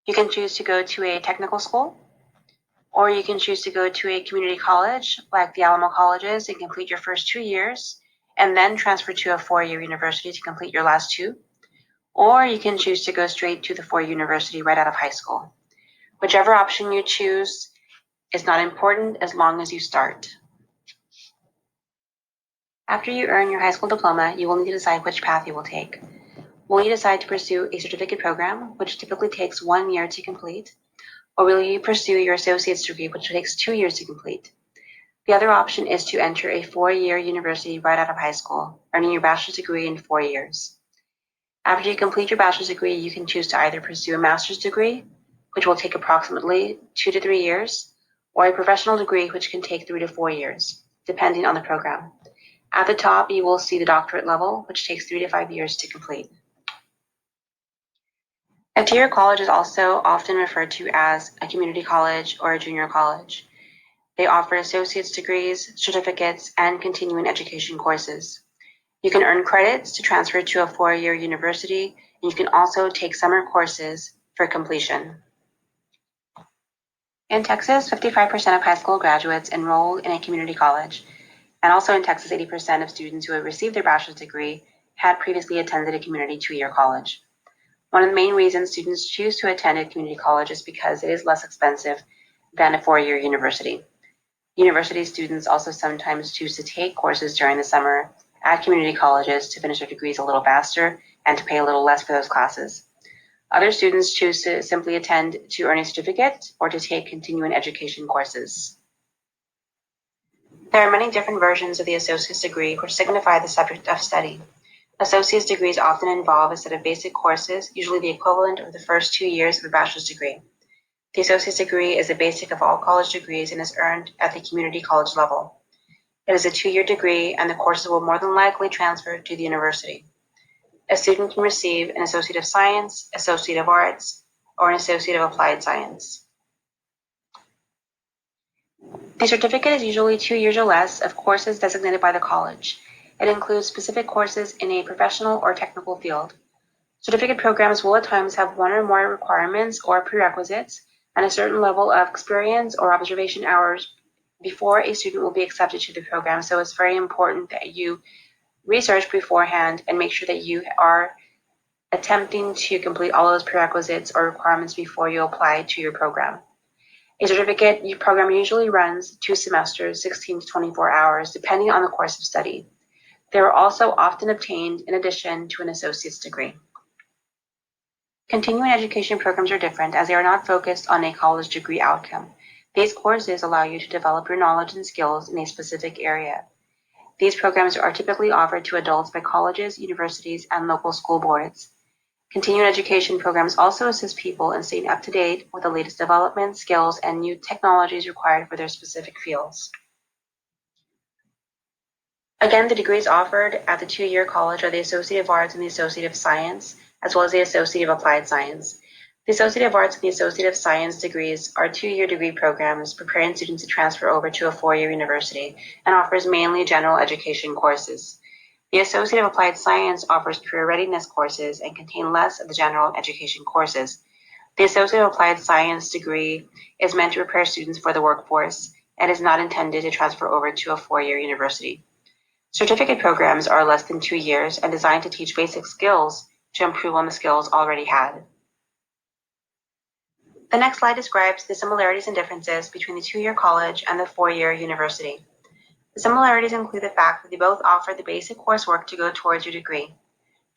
You can choose to go to a technical school, or you can choose to go to a community college like the Alamo colleges and complete your first 2 years and then transfer to a 4-year university to complete your last 2. Or you can choose to go straight to the 4-year university right out of high school. Whichever option you choose is not important as long as you start. After you earn your high school diploma, you will need to decide which path you will take. Will you decide to pursue a certificate program, which typically takes 1 year to complete, or will you pursue your associate's degree, which takes 2 years to complete? The other option is to enter a 4-year university right out of high school, earning your bachelor's degree in 4 years. After you complete your bachelor's degree, you can choose to either pursue a master's degree, which will take approximately 2 to 3 years, or a professional degree, which can take 3 to 4 years, depending on the program. At the top, you will see the doctorate level, which takes 3 to 5 years to complete. A tier college is also often referred to as a community college or a junior college. They offer associate's degrees, certificates, and continuing education courses. You can earn credits to transfer to a 4-year university, and you can also take summer courses for completion. In Texas, 55% of high school graduates enroll in a community college, and also in Texas, 80% of students who have received their bachelor's degree had previously attended a community 2-year college. One of the main reasons students choose to attend a community college is because it is less expensive than a 4-year university. University students also sometimes choose to take courses during the summer at community colleges to finish their degrees a little faster and to pay a little less for those classes. Other students choose to simply attend to earn a certificate or to take continuing education courses. There are many different versions of the associate's degree which signify the subject of study. Associate's degrees often involve a set of basic courses, usually the equivalent of the first 2 years of a bachelor's degree. The associate's degree is the basic of all college degrees and is earned at the community college level. It is a 2-year degree, and the courses will more than likely transfer to the university. A student can receive an Associate of Science, Associate of Arts, or an Associate of Applied Science. The certificate is usually 2 years or less of courses designated by the college. It includes specific courses in a professional or technical field. Certificate programs will at times have 1 or more requirements or prerequisites and a certain level of experience or observation hours before a student will be accepted to the program. So it's very important that you research beforehand and make sure that you are attempting to complete all those prerequisites or requirements before you apply to your program. A certificate program usually runs 2 semesters, 16 to 24 hours, depending on the course of study. They are also often obtained in addition to an associate's degree. Continuing education programs are different as they are not focused on a college degree outcome. These courses allow you to develop your knowledge and skills in a specific area. These programs are typically offered to adults by colleges, universities, and local school boards. Continuing education programs also assist people in staying up to date with the latest developments, skills, and new technologies required for their specific fields. Again, the degrees offered at the 2-year college are the Associate of Arts and the Associate of Science, as well as the Associate of Applied Science. The Associate of Arts and the Associate of Science degrees are 2-year degree programs preparing students to transfer over to a 4-year university and offers mainly general education courses. The Associate of Applied Science offers career readiness courses and contain less of the general education courses. The Associate of Applied Science degree is meant to prepare students for the workforce and is not intended to transfer over to a 4-year university. Certificate programs are less than 2 years and designed to teach basic skills to improve on the skills already had. The next slide describes the similarities and differences between the 2-year college and the 4-year university. The similarities include the fact that they both offer the basic coursework to go towards your degree.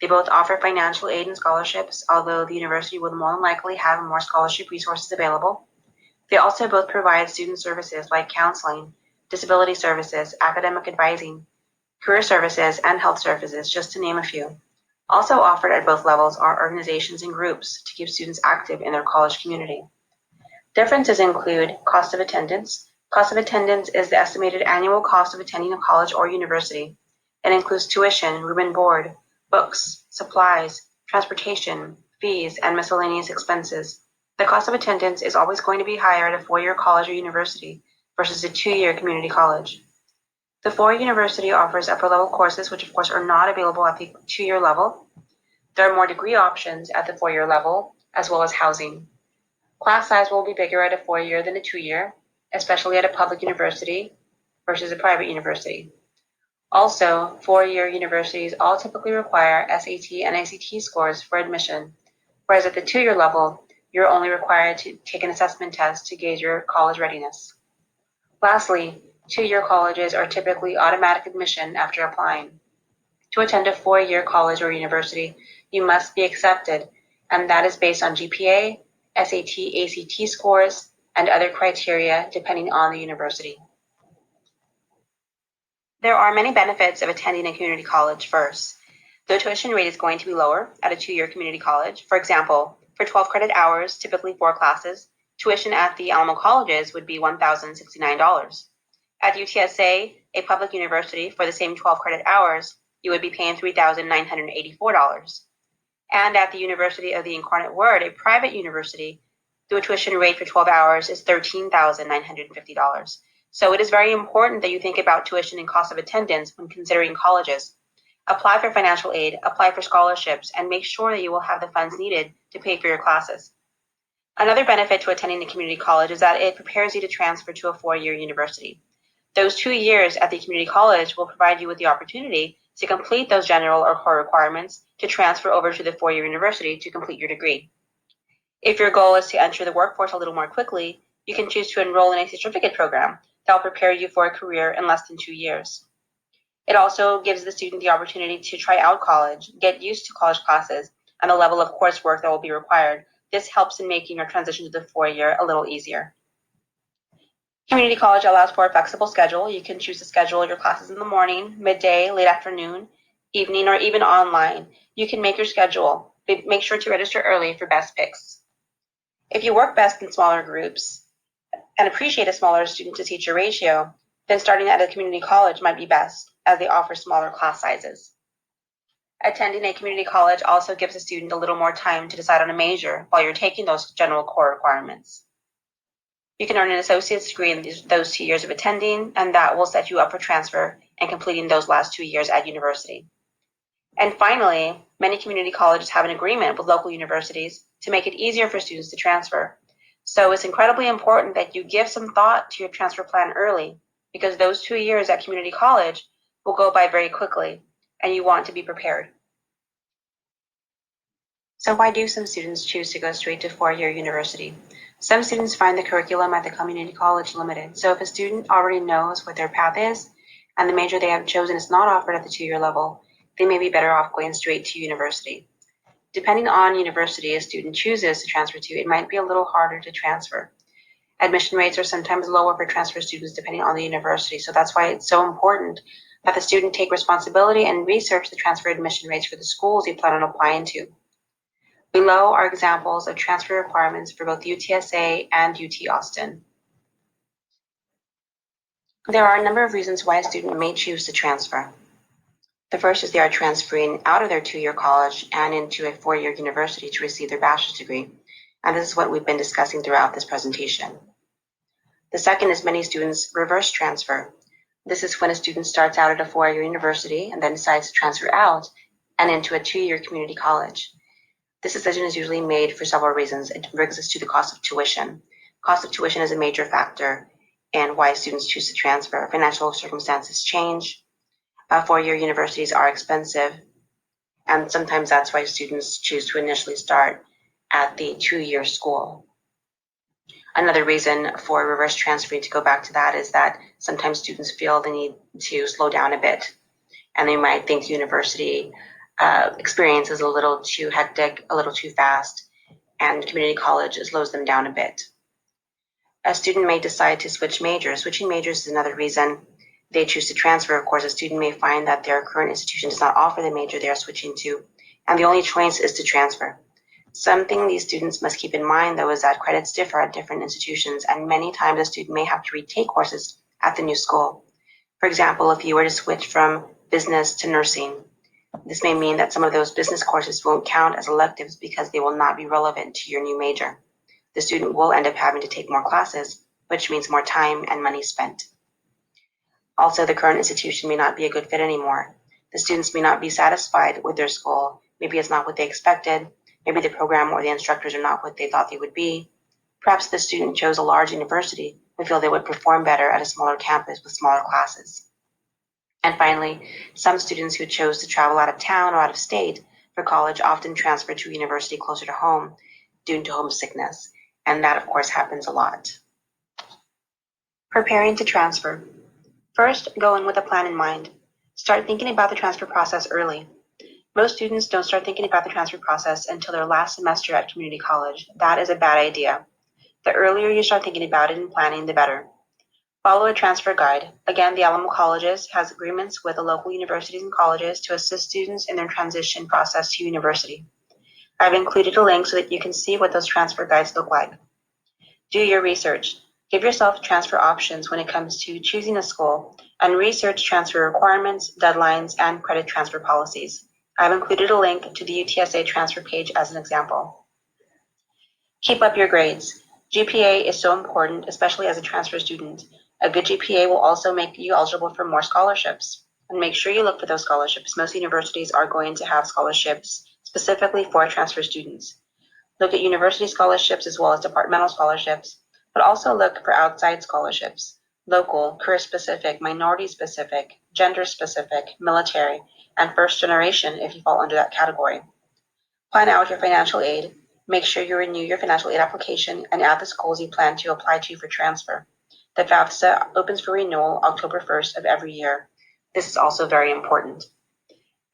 They both offer financial aid and scholarships, although the university will more than likely have more scholarship resources available. They also both provide student services like counseling, disability services, academic advising, career services, and health services, just to name a few. Also offered at both levels are organizations and groups to keep students active in their college community. Differences include cost of attendance. Cost of attendance is the estimated annual cost of attending a college or university. It includes tuition, room and board, books, supplies, transportation, fees, and miscellaneous expenses. The cost of attendance is always going to be higher at a 4-year college or university versus a 2-year community college. The 4-year university offers upper-level courses, which of course are not available at the 2-year level. There are more degree options at the 4-year level, as well as housing. Class size will be bigger at a 4-year than a 2-year, especially at a public university versus a private university. Also, 4-year universities all typically require SAT and ACT scores for admission, whereas at the 2-year level, you're only required to take an assessment test to gauge your college readiness. Lastly, 2-year colleges are typically automatic admission after applying. To attend a 4-year college or university, you must be accepted, and that is based on GPA, SAT, ACT scores, and other criteria depending on the university. There are many benefits of attending a community college. First, the tuition rate is going to be lower at a 2-year community college. For example, for 12 credit hours, typically 4 classes, tuition at the Alamo colleges would be $1,069. At UTSA, a public university, for the same 12 credit hours, you would be paying $3,984. And at the University of the Incarnate Word, a private university, the tuition rate for 12 hours is $13,950. So it is very important that you think about tuition and cost of attendance when considering colleges. Apply for financial aid, apply for scholarships, and make sure that you will have the funds needed to pay for your classes. Another benefit to attending a community college is that it prepares you to transfer to a 4-year university. Those 2 years at the community college will provide you with the opportunity to complete those general or core requirements to transfer over to the 4-year university to complete your degree. If your goal is to enter the workforce a little more quickly, you can choose to enroll in a certificate program that will prepare you for a career in less than 2 years. It also gives the student the opportunity to try out college, get used to college classes, and the level of coursework that will be required. This helps in making your transition to the 4-year a little easier. Community college allows for a flexible schedule. You can choose to schedule your classes in the morning, midday, late afternoon, evening, or even online. You can make your schedule. Make sure to register early for best picks. If you work best in smaller groups and appreciate a smaller student-to-teacher ratio, then starting at a community college might be best, as they offer smaller class sizes. Attending a community college also gives a student a little more time to decide on a major while you're taking those general core requirements. You can earn an associate's degree in those 2 years of attending, and that will set you up for transfer and completing those last 2 years at university. And finally, many community colleges have an agreement with local universities to make it easier for students to transfer. So it's incredibly important that you give some thought to your transfer plan early, because those 2 years at community college will go by very quickly, and you want to be prepared. So why do some students choose to go straight to 4-year university? Some students find the curriculum at the community college limited. So if a student already knows what their path is, and the major they have chosen is not offered at the 2-year level, they may be better off going straight to university. Depending on university a student chooses to transfer to, it might be a little harder to transfer. Admission rates are sometimes lower for transfer students depending on the university, so that's why it's so important that the student take responsibility and research the transfer admission rates for the schools you plan on applying to. Below are examples of transfer requirements for both UTSA and UT Austin. There are a number of reasons why a student may choose to transfer. The first is they are transferring out of their 2-year college and into a 4-year university to receive their bachelor's degree, and this is what we've been discussing throughout this presentation. The second is many students reverse transfer. This is when a student starts out at a 4-year university and then decides to transfer out and into a 2-year community college. This decision is usually made for several reasons. It brings us to the cost of tuition. Cost of tuition is a major factor in why students choose to transfer. Financial circumstances change. 4-year universities are expensive, and sometimes that's why students choose to initially start at the 2-year school. Another reason for reverse transferring, to go back to that, is that sometimes students feel the need to slow down a bit, and they might think the university experience is a little too hectic, a little too fast, and community college slows them down a bit. A student may decide to switch majors. Switching majors is another reason they choose to transfer. Of course, a student may find that their current institution does not offer the major they are switching to, and the only choice is to transfer. Something these students must keep in mind, though, is that credits differ at different institutions, and many times a student may have to retake courses at the new school. For example, if you were to switch from business to nursing, this may mean that some of those business courses won't count as electives because they will not be relevant to your new major. The student will end up having to take more classes, which means more time and money spent. Also, the current institution may not be a good fit anymore. The students may not be satisfied with their school. Maybe it's not what they expected. Maybe the program or the instructors are not what they thought they would be. Perhaps the student chose a large university but feel they would perform better at a smaller campus with smaller classes. And finally, some students who chose to travel out of town or out of state for college often transfer to a university closer to home due to homesickness, and that of course happens a lot. Preparing to transfer. First, go in with a plan in mind. Start thinking about the transfer process early. Most students don't start thinking about the transfer process until their last semester at community college. That is a bad idea. The earlier you start thinking about it and planning, the better. Follow a transfer guide. Again, the Alamo Colleges has agreements with the local universities and colleges to assist students in their transition process to university. I've included a link so that you can see what those transfer guides look like. Do your research. Give yourself transfer options when it comes to choosing a school, and research transfer requirements, deadlines, and credit transfer policies. I've included a link to the UTSA transfer page as an example. Keep up your grades. GPA is so important, especially as a transfer student. A good GPA will also make you eligible for more scholarships. And make sure you look for those scholarships. Most universities are going to have scholarships specifically for transfer students. Look at university scholarships as well as departmental scholarships, but also look for outside scholarships, local, career-specific, minority-specific, gender-specific, military, and first generation if you fall under that category. Plan out your financial aid. Make sure you renew your financial aid application and add the schools you plan to apply to for transfer. The FAFSA opens for renewal October 1st of every year. This is also very important.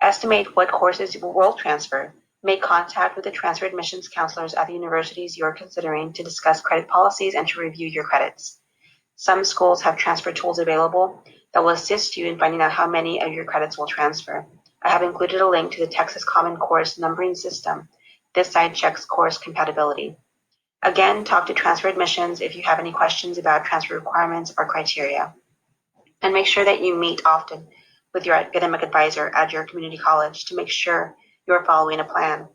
Estimate what courses you will transfer. Make contact with the transfer admissions counselors at the universities you are considering to discuss credit policies and to review your credits. Some schools have transfer tools available that will assist you in finding out how many of your credits will transfer. I have included a link to the Texas Common Course numbering system. This site checks course compatibility. Again, talk to transfer admissions if you have any questions about transfer requirements or criteria. And make sure that you meet often with your academic advisor at your community college to make sure you are following a plan.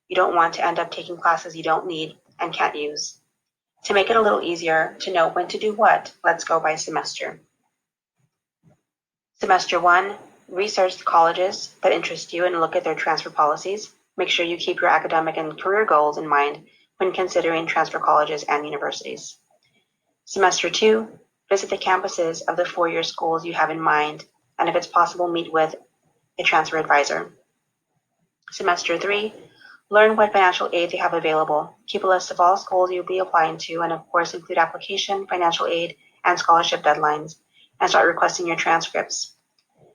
You don't want to end up taking classes you don't need and can't use. To make it a little easier to know when to do what, let's go by semester. Semester 1, research the colleges that interest you and look at their transfer policies. Make sure you keep your academic and career goals in mind when considering transfer colleges and universities. Semester 2, visit the campuses of the four-year schools you have in mind, and if it's possible, meet with a transfer advisor. Semester 3, learn what financial aid they have available. Keep a list of all schools you'll be applying to, and of course include application, financial aid, and scholarship deadlines, and start requesting your transcripts.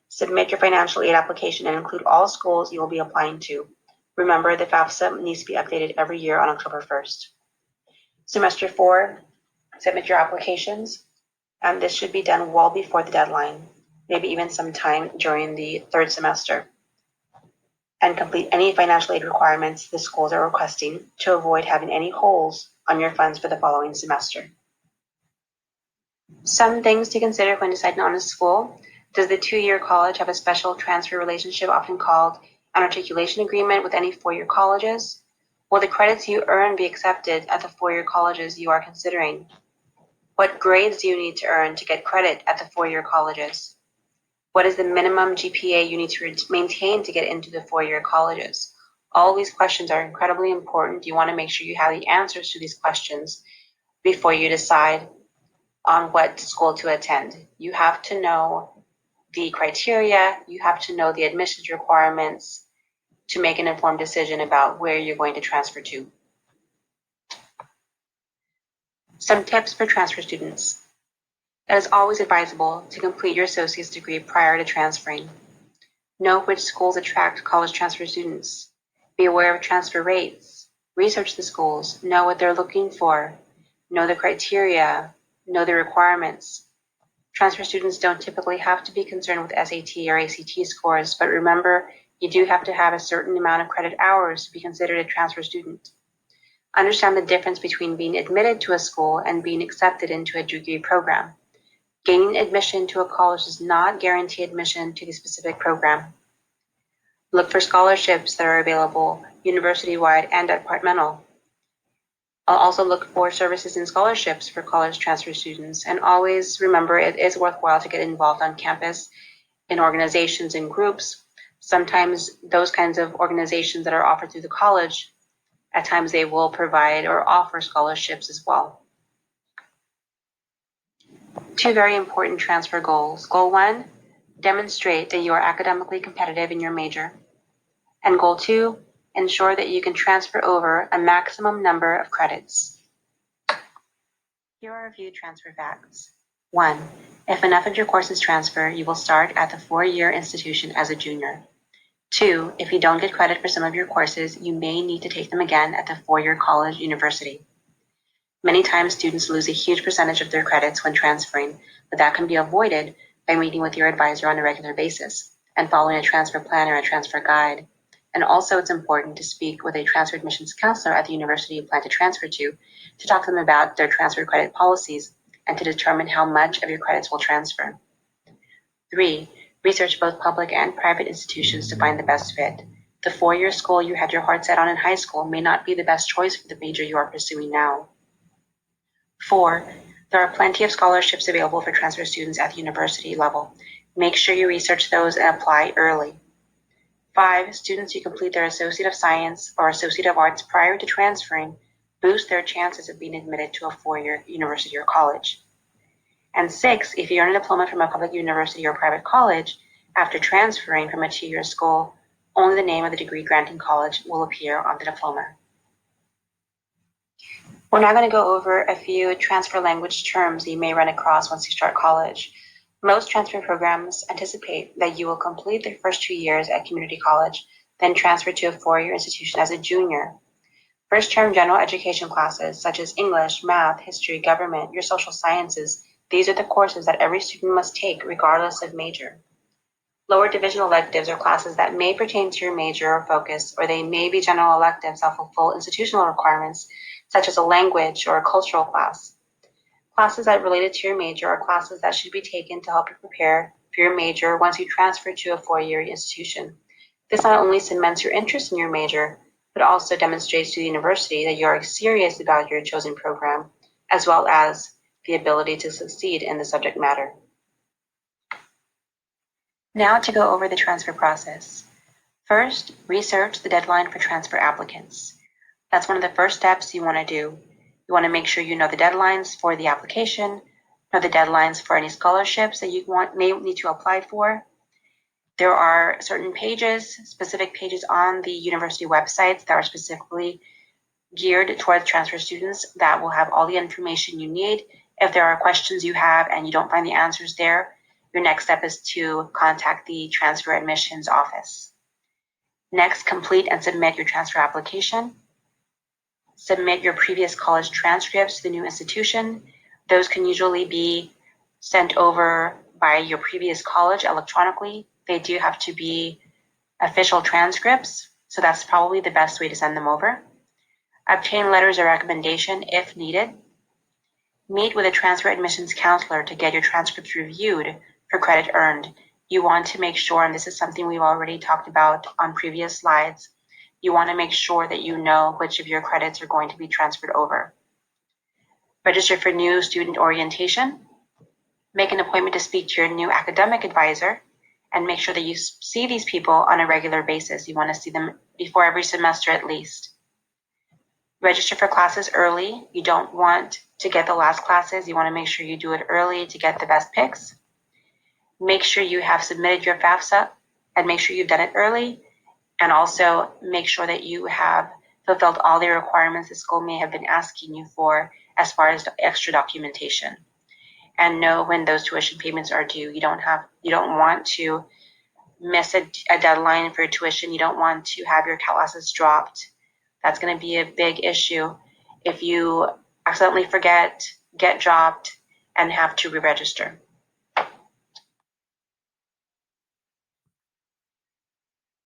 Submit your financial aid application and include all schools you will be applying to. Remember, the FAFSA needs to be updated every year on October 1st. Semester 4, submit your applications, and this should be done well before the deadline, maybe even sometime during the third semester. And complete any financial aid requirements the schools are requesting to avoid having any holes on your funds for the following semester. Some things to consider when deciding on a school. Does the two-year college have a special transfer relationship, often called an articulation agreement, with any four-year colleges? Will the credits you earn be accepted at the four-year colleges you are considering? What grades do you need to earn to get credit at the four-year colleges? What is the minimum GPA you need to maintain to get into the four-year colleges? All these questions are incredibly important. You want to make sure you have the answers to these questions before you decide on what school to attend. You have to know the criteria, you have to know the admissions requirements to make an informed decision about where you're going to transfer to. Some tips for transfer students. It is always advisable to complete your associate's degree prior to transferring. Know which schools attract college transfer students. Be aware of transfer rates. Research the schools. Know what they're looking for. Know the criteria. Know the requirements. Transfer students don't typically have to be concerned with SAT or ACT scores, but remember, you do have to have a certain amount of credit hours to be considered a transfer student. Understand the difference between being admitted to a school and being accepted into a degree program. Gaining admission to a college does not guarantee admission to the specific program. Look for scholarships that are available university-wide and departmental. I'll also look for services and scholarships for college transfer students, and always remember it is worthwhile to get involved on campus in organizations and groups. Sometimes those kinds of organizations that are offered through the college At times they will provide or offer scholarships as well. Two very important transfer goals. Goal 1, demonstrate that you are academically competitive in your major. And goal 2, ensure that you can transfer over a maximum number of credits. Here are a few transfer facts. 1. If enough of your courses transfer, you will start at the 4-year institution as a junior. 2. If you don't get credit for some of your courses, you may need to take them again at the 4-year college university. Many times students lose a huge percentage of their credits when transferring, but that can be avoided by meeting with your advisor on a regular basis and following a transfer plan or a transfer guide. And also it's important to speak with a transfer admissions counselor at the university you plan to transfer to talk to them about their transfer credit policies and to determine how much of your credits will transfer. 3. Research both public and private institutions to find the best fit. The 4-year school you had your heart set on in high school may not be the best choice for the major you are pursuing now. 4. There are plenty of scholarships available for transfer students at the university level. Make sure you research those and apply early. 5. Students who complete their Associate of Science or Associate of Arts prior to transferring boost their chances of being admitted to a 4-year university or college. And 6. If you earn a diploma from a public university or private college after transferring from a 2-year school, only the name of the degree granting college will appear on the diploma. We're now going to go over a few transfer language terms that you may run across once you start college. Most transfer programs anticipate that you will complete the first 2 years at community college, then transfer to a 4-year institution as a junior. First-term general education classes such as English, math, history, government, your social sciences, these are the courses that every student must take regardless of major. Lower division electives are classes that may pertain to your major or focus, or they may be general electives that fulfill institutional requirements, such as a language or a cultural class. Classes that related to your major are classes that should be taken to help you prepare for your major once you transfer to a 4-year institution. This not only cements your interest in your major, but also demonstrates to the university that you are serious about your chosen program, as well as the ability to succeed in the subject matter. Now to go over the transfer process. First, research the deadline for transfer applicants. That's one of the first steps you want to do. You want to make sure you know the deadlines for the application, know the deadlines for any scholarships that you may need to apply for. There are certain pages, specific pages on the university websites that are specifically geared towards transfer students that will have all the information you need. If there are questions you have and you don't find the answers there, your next step is to contact the transfer admissions office. Next, complete and submit your transfer application. Submit your previous college transcripts to the new institution. Those can usually be sent over by your previous college electronically. They do have to be official transcripts, so that's probably the best way to send them over. Obtain letters of recommendation if needed. Meet with a transfer admissions counselor to get your transcripts reviewed for credit earned. You want to make sure, and this is something we've already talked about on previous slides, you want to make sure that you know which of your credits are going to be transferred over. Register for new student orientation. Make an appointment to speak to your new academic advisor, and make sure that you see these people on a regular basis. You want to see them before every semester at least. Register for classes early. You don't want to get the last classes. You want to make sure you do it early to get the best picks. Make sure you have submitted your FAFSA and make sure you've done it early. And also make sure that you have fulfilled all the requirements the school may have been asking you for as far as extra documentation. And know when those tuition payments are due. You don't want to miss a deadline for tuition. You don't want to have your classes dropped. That's going to be a big issue if you accidentally forget, get dropped, and have to re-register.